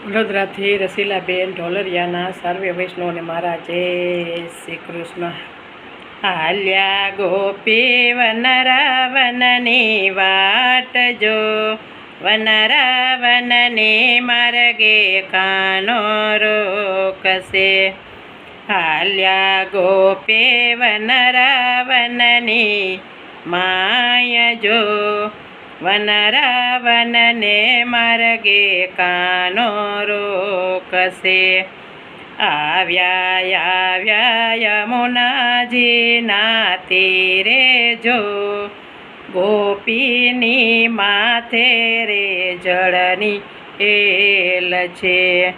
વડોદરાથી રસીલાબેન ઢોલરિયાના સર્વે વૈષ્ણવને મારા જય શ્રી કૃષ્ણ. હાલ્યા ગોપી વનરાવનની વાટ જો, વનરાવનને માર્ગે કાનો રોકશે. હાલ્યા ગોપી વનરાવનની માય જો, વનરાવનને માર્ગે કાનો રોકશે. આવ્યા યમુનાજીના તીરે જો, ગોપીની માથે રે જળની એલ છે.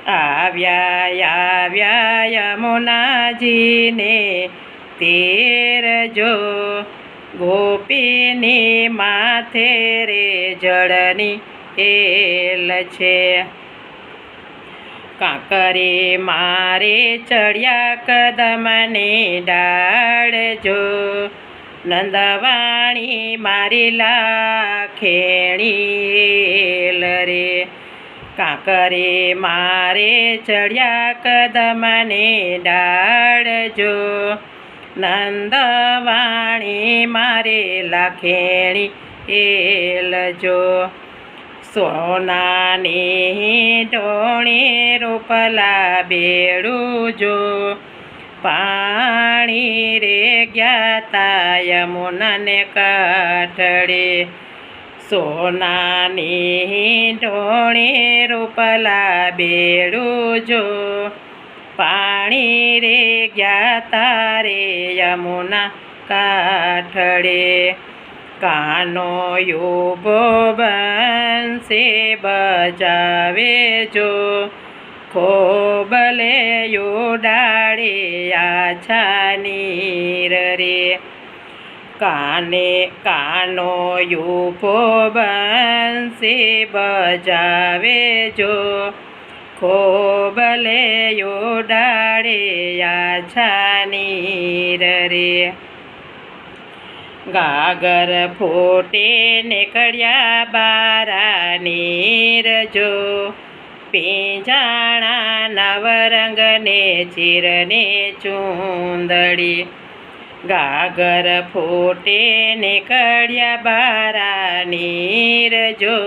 આવ્યા યમુનાજીને તીર જો, ગોપીની માથે રે જળની એલ છે. કાંકરે મારે ચડ્યા કદમની ડાળ જો, નંદવાણી મારી લાખેણી એલ રે. કાંકરે મારે ચડ્યા કદમની ડાળ જો, નંદવાણી મારે લાખેણી એલ જો. સોનાની ઢોળી રૂપલા બેડું જો, પાણી રે ગયા તા યમુનાને કાંઠળે. સોનાની ઢોળી રૂપલા બેડું જો, પાણી રે ગયા તારે યમુના કાંઠળે. કાનો યુબો બંસે બજાવે જો, ખોબલે ઉડાડે આછા નીર રે. કાનો યુબો બંસે બજાવે જો, ખોબલે ઉડાડે આછા નીર રે. ગાગર ફૂટે નીકળ્યા બારા નીર જો, પીંજાણા નવરંગને ચીરને ચૂંદડી. ગાગર ફૂટે નીકળ્યા બારા નીર જો,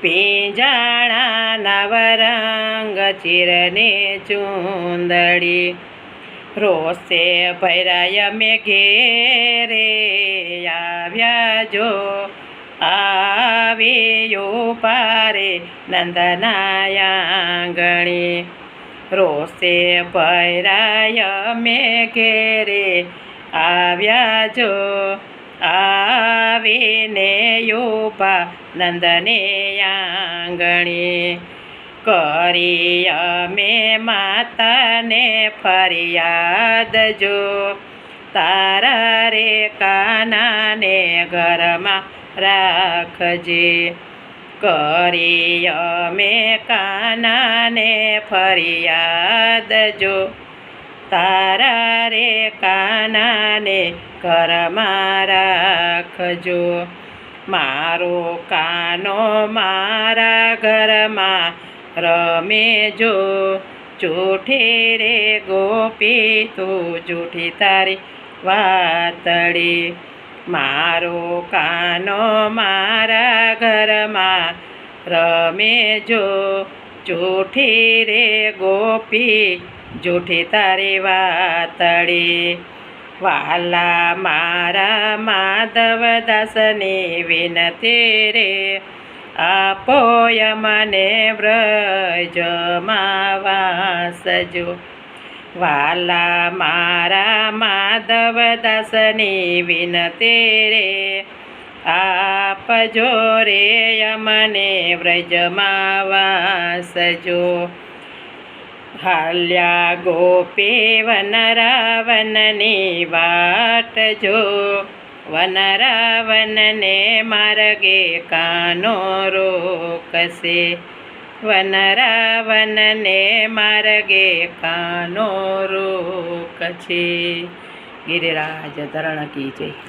પીંજાણા નવરંગ ચીરને ચૂંદડી. રોષે ભૈરાય મેં ઘેરે આવ્યા જો, આવ્યો પારે નંદના આંગણે. રોષે ભૈરાય મેં ઘેરે આવ્યા જો, આવીને યુપા નંદને આંગણે. કરી અમે માતાને ફરિયાદ જો, તારા રે કાનાને ઘરમાં રાખજે. કરી અમે કાનાને ફરિયાદ જો, તારા રે કાનાને ઘરમાં રાખજો. મારો કાનો મારા ઘરમાં રમે જો, જૂઠી રે ગોપી તું જૂઠી તારી વાતડી. મારો કાનો મારા ઘરમાં રમે જો, જૂઠી રે ગોપી જૂઠી તારી વાતડી. વાલા મારા માધવદાસની વિનતી રે, આપો મને વ્રજમાં વાસજો. વાલા મારા માધવદાસની વિનતી રે, આપજો રે મને વ્રજમાં વાસજો. હાલ્યા ગોપી વનરાવનની વાટ જો, વનરાવનને માર્ગે કાનો રોકશે. વનરાવનને માર્ગે કાનો રોકશે. ગિરિરાજ ધરણ કી જય.